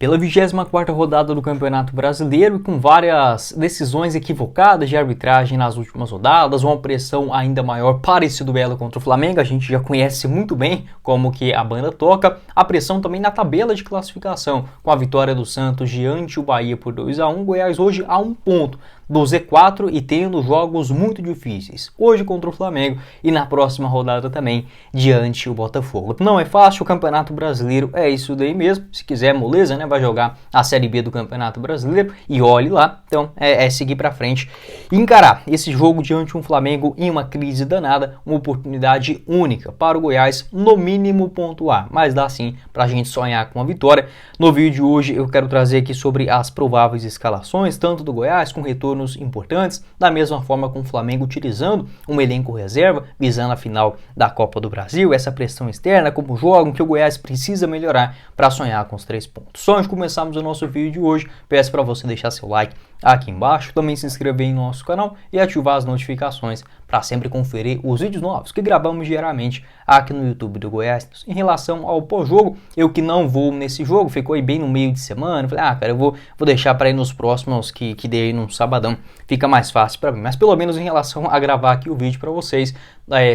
Pela 24ª rodada do Campeonato Brasileiro e com várias decisões equivocadas de arbitragem nas últimas rodadas, uma pressão ainda maior para esse duelo contra o Flamengo, a gente já conhece muito bem como que a banda toca, a pressão também na tabela de classificação, com a vitória do Santos diante o Bahia por 2-1, Goiás hoje a 1 ponto do Z4 e tendo jogos muito difíceis, hoje contra o Flamengo e na próxima rodada também diante o Botafogo. Não é fácil, o Campeonato Brasileiro é isso daí mesmo, se quiser moleza, né, vai jogar a Série B do Campeonato Brasileiro e olhe lá, então é seguir pra frente e encarar esse jogo diante um Flamengo em uma crise danada, uma oportunidade única para o Goiás, no mínimo pontuar, mas dá sim pra gente sonhar com a vitória. No vídeo de hoje eu quero trazer aqui sobre as prováveis escalações, tanto do Goiás com retornos importantes, da mesma forma com o Flamengo utilizando um elenco reserva, visando a final da Copa do Brasil, essa pressão externa, como jogam, que o Goiás precisa melhorar para sonhar com os 3 pontos. Só antes de começarmos o nosso vídeo de hoje, peço para você deixar seu like aqui embaixo, também se inscrever em nosso canal e ativar as notificações para sempre conferir os vídeos novos que gravamos diariamente aqui no YouTube do Goiás. Em relação ao pós-jogo, eu que não vou nesse jogo, ficou aí bem no meio de semana, falei, cara, eu vou deixar para ir nos próximos que dei no sabadão, fica mais fácil para mim, mas pelo menos em relação a gravar aqui o vídeo para vocês,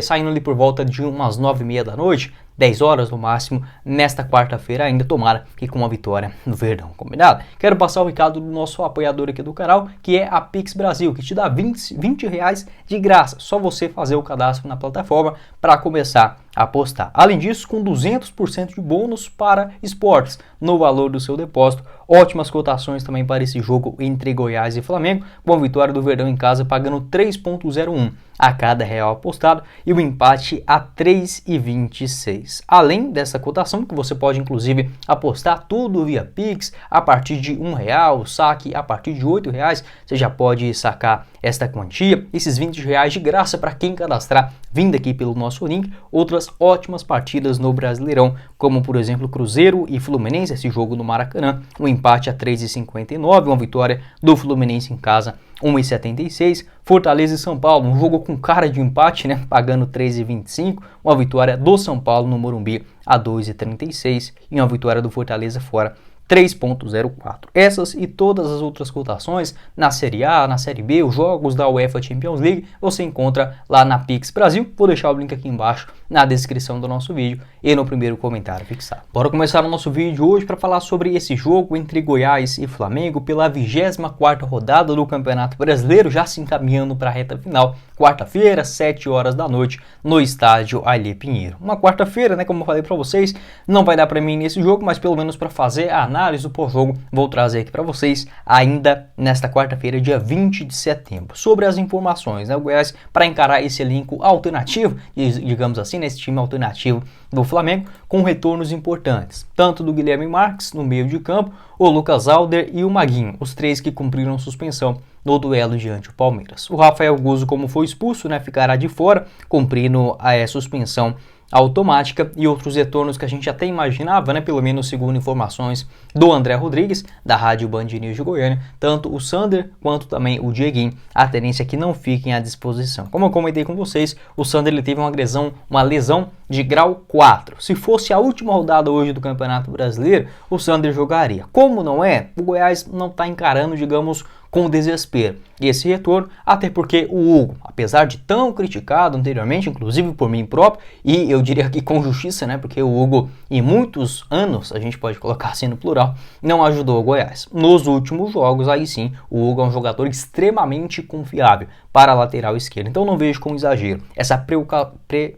saindo ali por volta de umas 9h30 da noite, 10 horas no máximo, nesta quarta-feira ainda, tomara que com uma vitória no Verdão, combinado? Quero passar o recado do nosso apoiador aqui do canal, que é a Pix Brasil, que te dá 20 reais de graça, só você fazer o cadastro na plataforma para começar a apostar. Além disso, com 200% de bônus para esportes no valor do seu depósito, ótimas cotações também para esse jogo entre Goiás e Flamengo, com a vitória do Verdão em casa pagando 3,01 a cada real apostado e o empate a 3,26. Além dessa cotação, que você pode inclusive apostar tudo via Pix a partir de R$1, saque a partir de R$8, você já pode sacar esta quantia, esses 20 reais de graça para quem cadastrar vindo aqui pelo nosso link. Outras ótimas partidas no Brasileirão, como por exemplo Cruzeiro e Fluminense, esse jogo no Maracanã, um empate a 3,59, uma vitória do Fluminense em casa 1,76, Fortaleza e São Paulo, um jogo com cara de empate, né, pagando 3,25, uma vitória do São Paulo no Morumbi a 2,36 e uma vitória do Fortaleza fora 3,04. Essas e todas as outras cotações na Série A, na Série B, os jogos da UEFA Champions League, você encontra lá na Pix Brasil. Vou deixar o link aqui embaixo na descrição do nosso vídeo e no primeiro comentário fixado. Bora começar o nosso vídeo hoje para falar sobre esse jogo entre Goiás e Flamengo pela 24ª rodada do Campeonato Brasileiro, já se encaminhando para a reta final. Quarta-feira, 7 horas da noite, no estádio Ailê Pinheiro. Uma quarta-feira, né, como eu falei para vocês, não vai dar para mim nesse jogo, mas pelo menos para fazer a análise do pós-jogo, vou trazer aqui para vocês ainda nesta quarta-feira, dia 20 de setembro, sobre as informações, né, o Goiás para encarar esse elenco alternativo, digamos assim, nesse time alternativo do Flamengo, com retornos importantes, tanto do Guilherme Marques no meio de campo, o Lucas Alder e o Maguinho, os três que cumpriram suspensão no duelo diante do Palmeiras. O Rafael Guzzo, como foi expulso, né, ficará de fora, cumprindo a suspensão automática, e outros retornos que a gente até imaginava, né, pelo menos segundo informações do André Rodrigues, da Rádio Band News de Goiânia, tanto o Sander quanto também o Dieguinho, a tendência é que não fiquem à disposição. Como eu comentei com vocês, o Sander ele teve uma lesão de grau 4. Se fosse a última rodada hoje do Campeonato Brasileiro, o Sander jogaria. Como não é, o Goiás não está encarando, digamos, com desespero e esse retorno, até porque o Hugo, apesar de tão criticado anteriormente, inclusive por mim próprio, e eu diria que com justiça, né, porque o Hugo em muitos anos, a gente pode colocar assim no plural, não ajudou o Goiás. Nos últimos jogos, aí sim, o Hugo é um jogador extremamente confiável para a lateral esquerda, então não vejo com exagero essa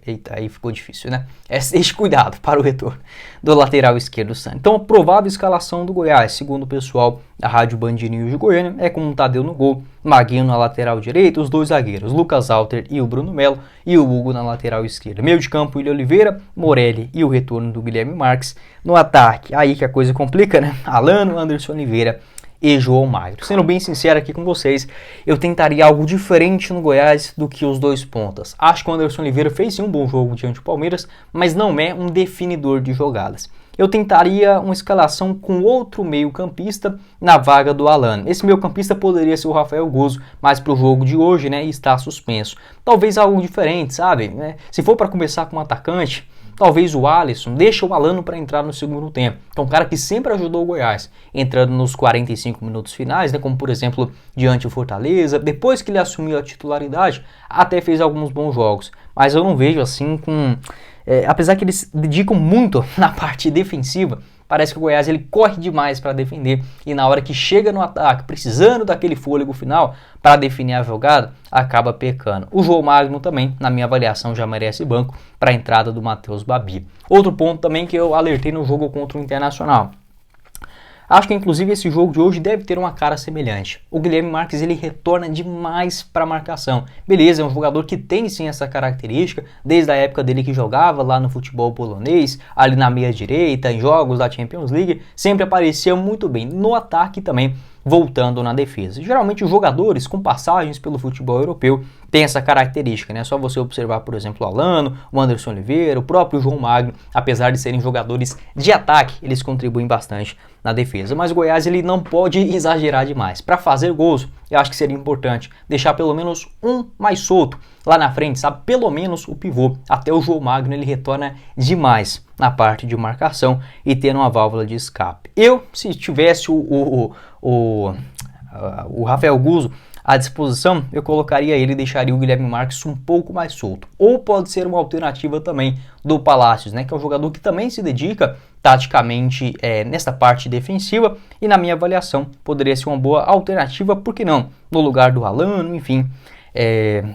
eita, aí ficou difícil, né? Esse cuidado para o retorno do lateral esquerdo Santos. Então, a provável escalação do Goiás, segundo o pessoal da Rádio Band News de Goiânia, é com o Tadeu no gol, Maguinho na lateral direita, os dois zagueiros, Lucas Alter e o Bruno Melo, e o Hugo na lateral esquerda. Meio de campo, William Oliveira, Morelli e o retorno do Guilherme Marques. No ataque, aí que a coisa complica, né? Alano, Anderson Oliveira e João Magro. Sendo bem sincero aqui com vocês, eu tentaria algo diferente no Goiás do que os dois pontas. Acho que o Anderson Oliveira fez sim um bom jogo diante do Palmeiras, mas não é um definidor de jogadas. Eu tentaria uma escalação com outro meio-campista na vaga do Alano. Esse meio-campista poderia ser o Rafael Guzzo, mas para o jogo de hoje, né, está suspenso. Talvez algo diferente, sabe? Se for para começar com um atacante, talvez o Alisson deixa o Alano para entrar no segundo tempo, que é um cara que sempre ajudou o Goiás, entrando nos 45 minutos finais, né, como por exemplo diante do Fortaleza, depois que ele assumiu a titularidade, até fez alguns bons jogos, mas eu não vejo assim com... apesar que eles se dedicam muito na parte defensiva, parece que o Goiás ele corre demais para defender e na hora que chega no ataque, precisando daquele fôlego final para definir a jogada, acaba pecando. O João Magno também, na minha avaliação, já merece banco para a entrada do Matheus Babi. Outro ponto também que eu alertei no jogo contra o Internacional. Acho que inclusive esse jogo de hoje deve ter uma cara semelhante. O Guilherme Marques ele retorna demais para a marcação. Beleza, é um jogador que tem sim essa característica, desde a época dele que jogava lá no futebol polonês, ali na meia direita, em jogos da Champions League, sempre aparecia muito bem no ataque também, voltando na defesa. Geralmente os jogadores com passagens pelo futebol europeu têm essa característica, né? Só você observar, por exemplo, o Alano, o Anderson Oliveira, o próprio João Magno, apesar de serem jogadores de ataque, eles contribuem bastante na defesa. Mas o Goiás ele não pode exagerar demais. Para fazer gols, eu acho que seria importante deixar pelo menos um mais solto lá na frente, sabe? Pelo menos o pivô. Até o João Magno ele retorna demais na parte de marcação e tendo uma válvula de escape. Eu, se tivesse o Rafael Guzzo à disposição, eu colocaria ele e deixaria o Guilherme Marques um pouco mais solto. Ou pode ser uma alternativa também do Palácios, né, que é um jogador que também se dedica taticamente nessa parte defensiva e na minha avaliação poderia ser uma boa alternativa, por que não? No lugar do Alano, enfim,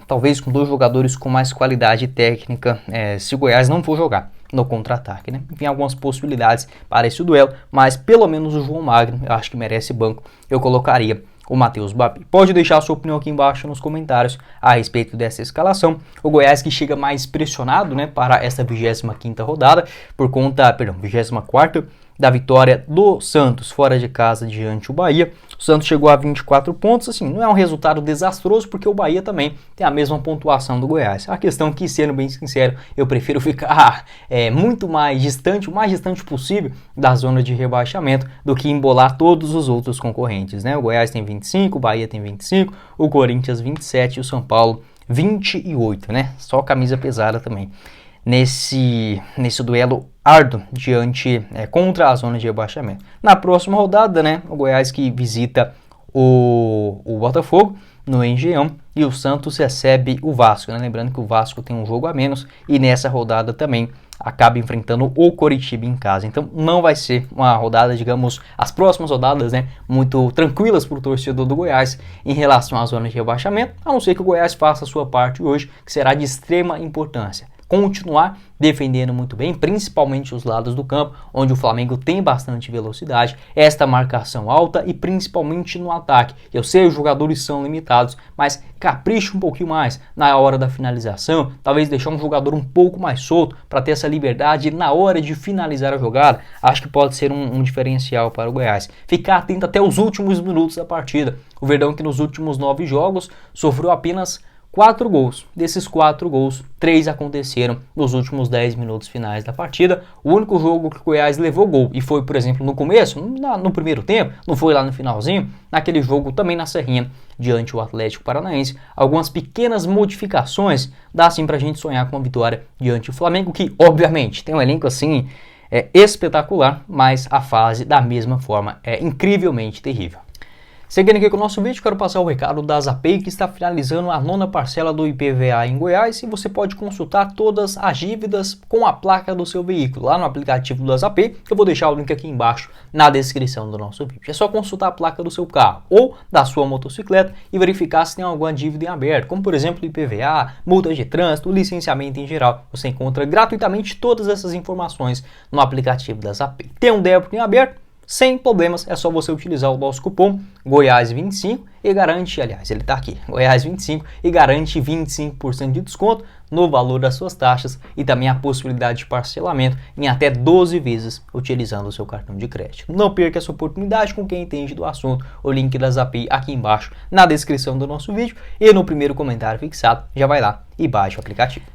talvez com dois jogadores com mais qualidade técnica, se o Goiás não for jogar no contra-ataque, né? Enfim, algumas possibilidades para esse duelo, mas pelo menos o João Magno, eu acho que merece banco, eu colocaria o Matheus Babi. Pode deixar a sua opinião aqui embaixo nos comentários a respeito dessa escalação. O Goiás que chega mais pressionado, né, para essa 25ª rodada, por conta, 24ª, da vitória do Santos fora de casa diante do Bahia. O Santos chegou a 24 pontos, assim, não é um resultado desastroso porque o Bahia também tem a mesma pontuação do Goiás. A questão é que, sendo bem sincero, eu prefiro ficar muito mais distante, o mais distante possível da zona de rebaixamento do que embolar todos os outros concorrentes, né? O Goiás tem 25, o Bahia tem 25, o Corinthians 27 e o São Paulo 28, né? Só camisa pesada também nesse duelo árduo contra a zona de rebaixamento. Na próxima rodada, né, o Goiás que visita o Botafogo no Engenhão e o Santos recebe o Vasco, né? Lembrando que o Vasco tem um jogo a menos e nessa rodada também acaba enfrentando o Coritiba em casa. Então não vai ser uma rodada, digamos, as próximas rodadas, né, muito tranquilas para o torcedor do Goiás em relação à zona de rebaixamento, a não ser que o Goiás faça a sua parte hoje, que será de extrema importância. Continuar defendendo muito bem, principalmente os lados do campo, onde o Flamengo tem bastante velocidade, esta marcação alta e principalmente no ataque. Eu sei, os jogadores são limitados, mas capricha um pouquinho mais na hora da finalização, talvez deixar um jogador um pouco mais solto para ter essa liberdade na hora de finalizar a jogada, acho que pode ser um diferencial para o Goiás. Ficar atento até os últimos minutos da partida. O Verdão que nos últimos 9 jogos sofreu apenas 4 gols. Desses 4 gols, 3 aconteceram nos últimos 10 minutos finais da partida. O único jogo que o Goiás levou gol, e foi, por exemplo, no começo, no primeiro tempo, não foi lá no finalzinho, naquele jogo também na Serrinha, diante do Atlético Paranaense. Algumas pequenas modificações, dá sim pra gente sonhar com uma vitória diante do Flamengo, que obviamente tem um elenco assim espetacular, mas a fase da mesma forma é incrivelmente terrível. Seguindo aqui com o nosso vídeo, quero passar o recado da Zapay, que está finalizando a 9ª parcela do IPVA em Goiás, e você pode consultar todas as dívidas com a placa do seu veículo lá no aplicativo da Zapay. Eu vou deixar o link aqui embaixo na descrição do nosso vídeo. É só consultar a placa do seu carro ou da sua motocicleta e verificar se tem alguma dívida em aberto, como por exemplo IPVA, multas de trânsito, licenciamento em geral. Você encontra gratuitamente todas essas informações no aplicativo da Zapay. Tem um débito em aberto? Sem problemas, é só você utilizar o nosso cupom Goiás25 e garante, aliás, ele está aqui, Goiás25 e garante 25% de desconto no valor das suas taxas e também a possibilidade de parcelamento em até 12 vezes utilizando o seu cartão de crédito. Não perca essa oportunidade com quem entende do assunto. O link da Zapay aqui embaixo na descrição do nosso vídeo e no primeiro comentário fixado. Já vai lá e baixe o aplicativo.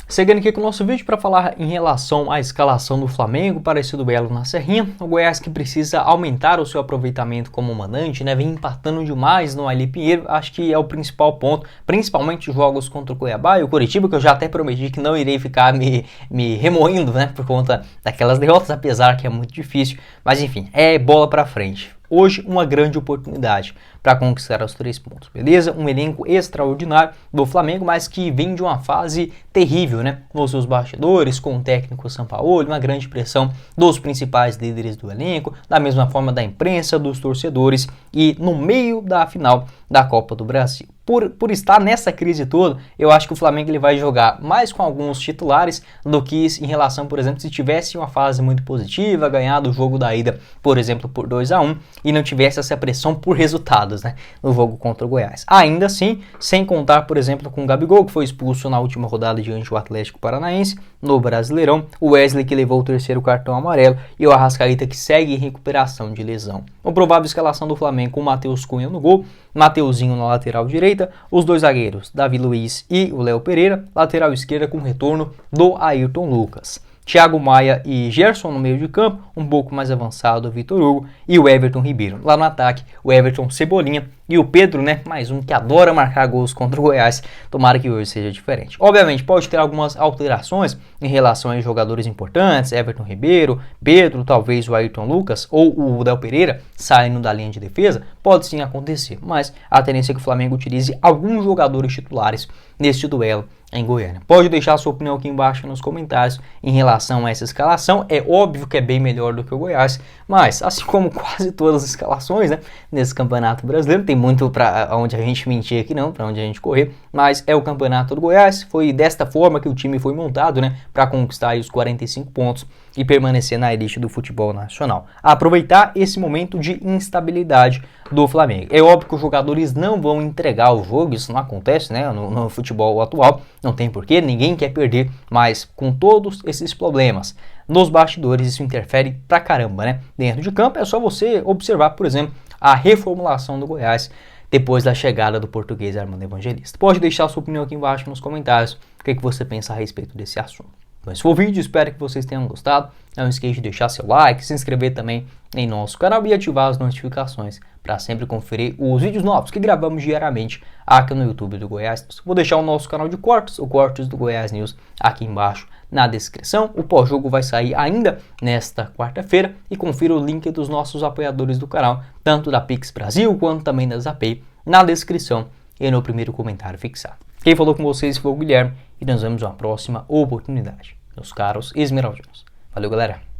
Seguindo aqui com o nosso vídeo para falar em relação à escalação do Flamengo para esse duelo na Serrinha, o Goiás que precisa aumentar o seu aproveitamento como mandante, né, vem empatando demais no Ali Pinheiro, acho que é o principal ponto, principalmente os jogos contra o Cuiabá e o Coritiba, que eu já até prometi que não irei ficar me remoendo, né, por conta daquelas derrotas, apesar que é muito difícil, mas enfim, é bola para frente. Hoje, uma grande oportunidade para conquistar os 3 pontos, beleza? Um elenco extraordinário do Flamengo, mas que vem de uma fase terrível, né? Nos seus bastidores, com o técnico Sampaoli, uma grande pressão dos principais líderes do elenco, da mesma forma da imprensa, dos torcedores e no meio da final da Copa do Brasil. Por estar nessa crise toda, eu acho que o Flamengo ele vai jogar mais com alguns titulares do que em relação, por exemplo, se tivesse uma fase muito positiva, ganhado o jogo da ida, por exemplo, por 2-1 e não tivesse essa pressão por resultados, né, no jogo contra o Goiás. Ainda assim, sem contar, por exemplo, com o Gabigol, que foi expulso na última rodada diante do Atlético Paranaense, no Brasileirão, o Wesley que levou o 3º cartão amarelo e o Arrascaeta que segue em recuperação de lesão. A provável escalação do Flamengo com o Matheus Cunha no gol, Mateuzinho na lateral direita, os 2 zagueiros, Davi Luiz e o Léo Pereira, lateral esquerda com retorno do Ayrton Lucas. Thiago Maia e Gerson no meio de campo, um pouco mais avançado o Vitor Hugo e o Everton Ribeiro. Lá no ataque, o Everton Cebolinha e o Pedro, né, mais um que adora marcar gols contra o Goiás. Tomara que hoje seja diferente. Obviamente, pode ter algumas alterações em relação a jogadores importantes, Everton Ribeiro, Pedro, talvez o Ayrton Lucas ou o Léo Pereira saindo da linha de defesa. Pode sim acontecer, mas a tendência é que o Flamengo utilize alguns jogadores titulares neste duelo em Goiânia. Pode deixar a sua opinião aqui embaixo nos comentários em relação a essa escalação. É óbvio que é bem melhor do que o Goiás, mas assim como quase todas as escalações, né, nesse campeonato brasileiro, tem muito para onde a gente mentir aqui não, para onde a gente correr, mas é o campeonato do Goiás. Foi desta forma que o time foi montado, né, para conquistar os 45 pontos e permanecer na elite do futebol nacional. Aproveitar esse momento de instabilidade do Flamengo. É óbvio que os jogadores não vão entregar o jogo, isso não acontece, né, no futebol atual, não tem porquê, ninguém quer perder, mas com todos esses problemas nos bastidores, isso interfere pra caramba, né? Dentro de campo é só você observar, por exemplo, a reformulação do Goiás depois da chegada do português Armando Evangelista. Pode deixar sua opinião aqui embaixo nos comentários, o que você pensa a respeito desse assunto. Então, esse foi o vídeo, espero que vocês tenham gostado. Não esqueça de deixar seu like, se inscrever também em nosso canal e ativar as notificações para sempre conferir os vídeos novos que gravamos diariamente aqui no YouTube do Goiás News. Vou deixar o nosso canal de cortes, o Cortes do Goiás News, aqui embaixo na descrição. O pós-jogo vai sair ainda nesta quarta-feira e confira o link dos nossos apoiadores do canal, tanto da Pix Brasil quanto também da Zapay, na descrição e no primeiro comentário fixado. Quem falou com vocês foi o Guilherme e nós vemos uma próxima oportunidade, meus caros esmeraldinos. Valeu, galera!